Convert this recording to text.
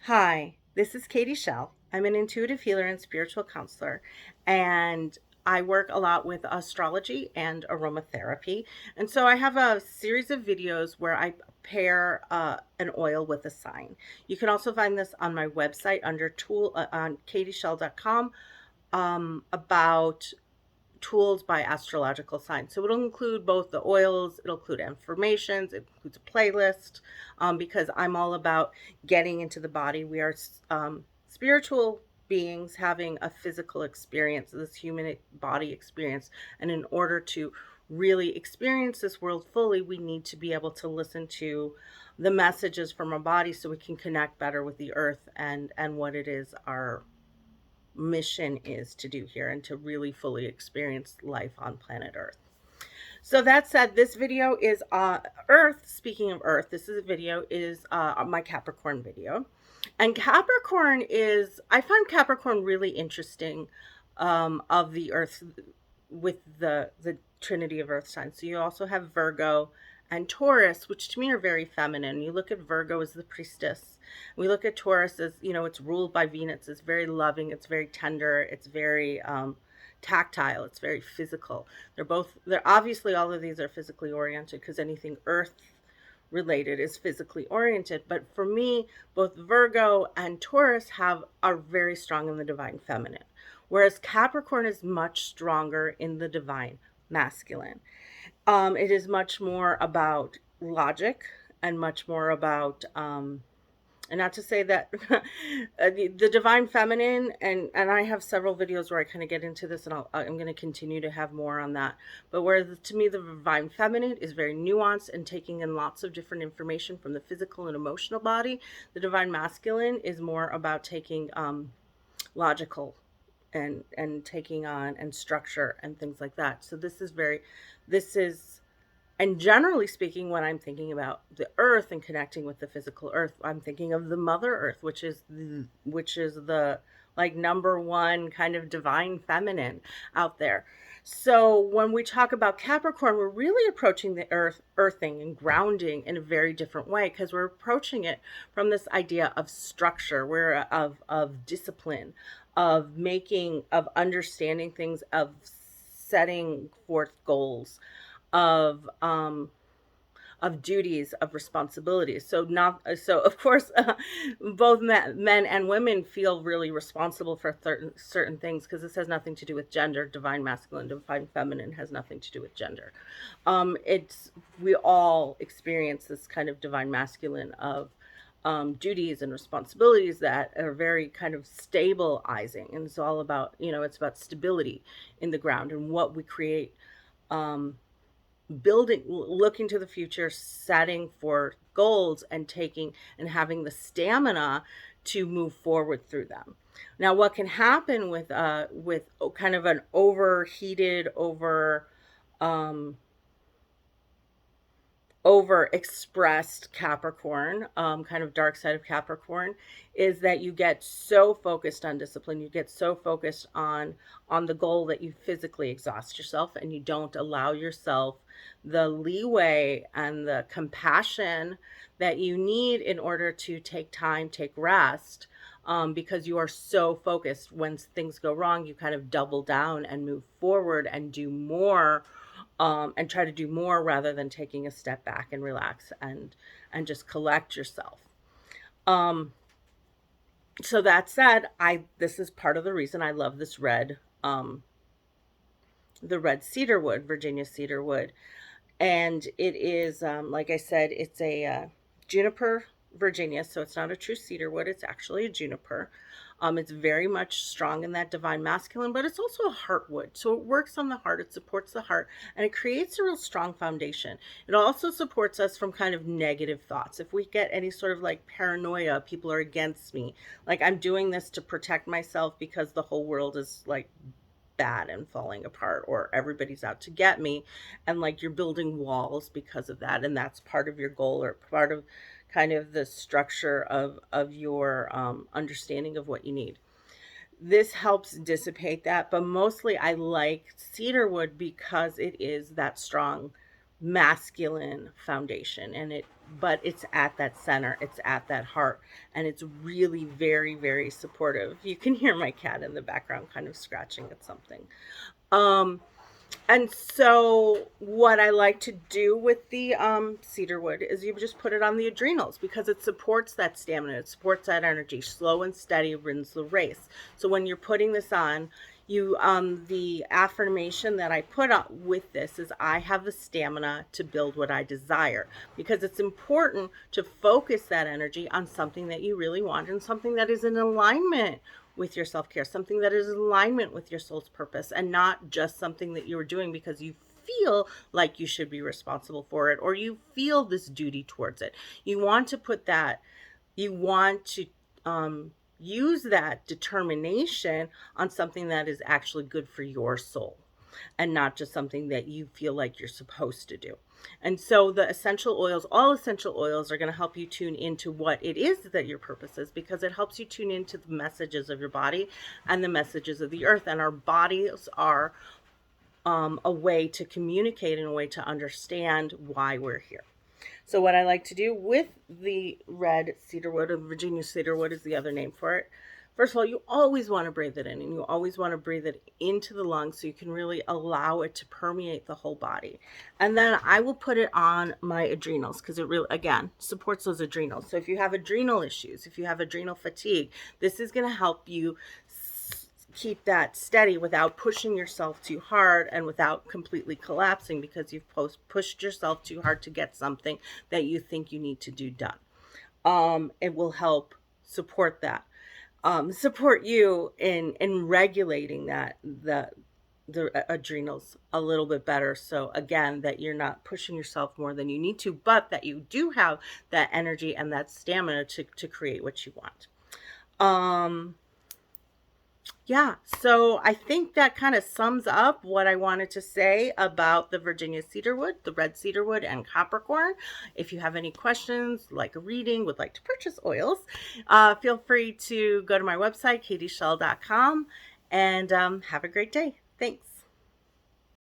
Hi, this is Katie Shell. I'm an intuitive healer and spiritual counselor, and I work a lot with astrology and aromatherapy. And so I have a series of videos where I pair an oil with a sign. You can also find this on my website under tool on katieshell.com about tools by astrological sign. So it'll include both the oils, it'll include affirmations, it includes a playlist, because I'm all about getting into the body. We are spiritual beings having a physical experience, this human body experience. And in order to really experience this world fully, we need to be able to listen to the messages from our body so we can connect better with the earth and what it is our mission is to do here and to really fully experience life on planet Earth. So that said, this video is Earth. Speaking of Earth, this is a video is my Capricorn video, and Capricorn is I find Capricorn really interesting of the Earth with the trinity of Earth signs. So you also have Virgo and Taurus, which to me are very feminine. You look at Virgo as the priestess. We look at Taurus as, it's ruled by Venus. It's very loving. It's very tender. It's very tactile. It's very physical. They're obviously all of these are physically oriented because anything Earth related is physically oriented. But for me, both Virgo and Taurus are very strong in the divine feminine, whereas Capricorn is much stronger in the divine masculine. It is much more about logic and much more about, and not to say that the divine feminine, and I have several videos where I kind of get into this, and I'm going to continue to have more on that. But to me, the divine feminine is very nuanced and taking in lots of different information from the physical and emotional body. The divine masculine is more about taking logical and taking on and structure and things like that. So this is and generally speaking, when I'm thinking about the earth and connecting with the physical earth, I'm thinking of the mother earth, which is the like number one kind of divine feminine out there. So when we talk about Capricorn, we're really approaching the earthing and grounding in a very different way, because we're approaching it from this idea of structure, of discipline, of understanding things, of setting forth goals, of duties, of responsibilities. So of course, both men and women feel really responsible for certain things, because this has nothing to do with gender. Divine masculine, divine feminine has nothing to do with gender. It's We all experience this kind of divine masculine of duties and responsibilities that are very kind of stabilizing, and it's all about, it's about stability in the ground and what we create, building, looking to the future, setting for goals, and taking and having the stamina to move forward through them. Now, what can happen with kind of an overheated, um, over expressed Capricorn, kind of dark side of Capricorn, is that you get so focused on discipline, you get so focused on the goal that you physically exhaust yourself, and you don't allow yourself the leeway and the compassion that you need in order to take time, take rest, because you are so focused. When things go wrong, you kind of double down and move forward and do more, and try to do more rather than taking a step back and relax and just collect yourself. Um, so that said, I this is part of the reason I love this the red cedarwood, Virginia cedarwood, and it is, like I said, it's a juniper Virginia, so it's not a true cedarwood. It's actually a juniper. It's very much strong in that divine masculine, but it's also a heartwood, so it works on the heart. It supports the heart, and it creates a real strong foundation. It also supports us from kind of negative thoughts. If we get any sort of like paranoia, people are against me, like I'm doing this to protect myself because the whole world is like bad and falling apart, or everybody's out to get me, and like you're building walls because of that, and that's part of your goal, or part of kind of the structure of your understanding of what you need. This helps dissipate that, but mostly I like cedarwood because it is that strong masculine foundation, and but it's at that center, it's at that heart, and it's really very, very supportive. You can hear my cat in the background kind of scratching at something. Um, and so, what I like to do with the cedarwood is you just put it on the adrenals because it supports that stamina, it supports that energy. Slow and steady wins the race. So when you're putting this on, you the affirmation that I put up with this is I have the stamina to build what I desire, because it's important to focus that energy on something that you really want and something that is in alignment with your self-care, something that is in alignment with your soul's purpose, and not just something that you're doing because you feel like you should be responsible for it or you feel this duty towards it. You want to put that, you want to use that determination on something that is actually good for your soul and not just something that you feel like you're supposed to do. And so the essential oils, all essential oils, are going to help you tune into what it is that your purpose is, because it helps you tune into the messages of your body and the messages of the earth. And our bodies are a way to communicate and a way to understand why we're here. So what I like to do with the red cedarwood, or Virginia cedarwood is the other name for it. First of all, you always want to breathe it in, and you always want to breathe it into the lungs so you can really allow it to permeate the whole body. And then I will put it on my adrenals because it really, again, supports those adrenals. So if you have adrenal issues, if you have adrenal fatigue, this is going to help you keep that steady without pushing yourself too hard and without completely collapsing because you've pushed yourself too hard to get something that you think you need to do done. It will help support that, support you in regulating that the adrenals a little bit better. So again, that you're not pushing yourself more than you need to, but that you do have that energy and that stamina to create what you want. Yeah, so I think that kind of sums up what I wanted to say about the Virginia cedarwood, the red cedarwood, and Capricorn. If you have any questions, like a reading, would like to purchase oils, feel free to go to my website, katieshell.com, and have a great day. Thanks.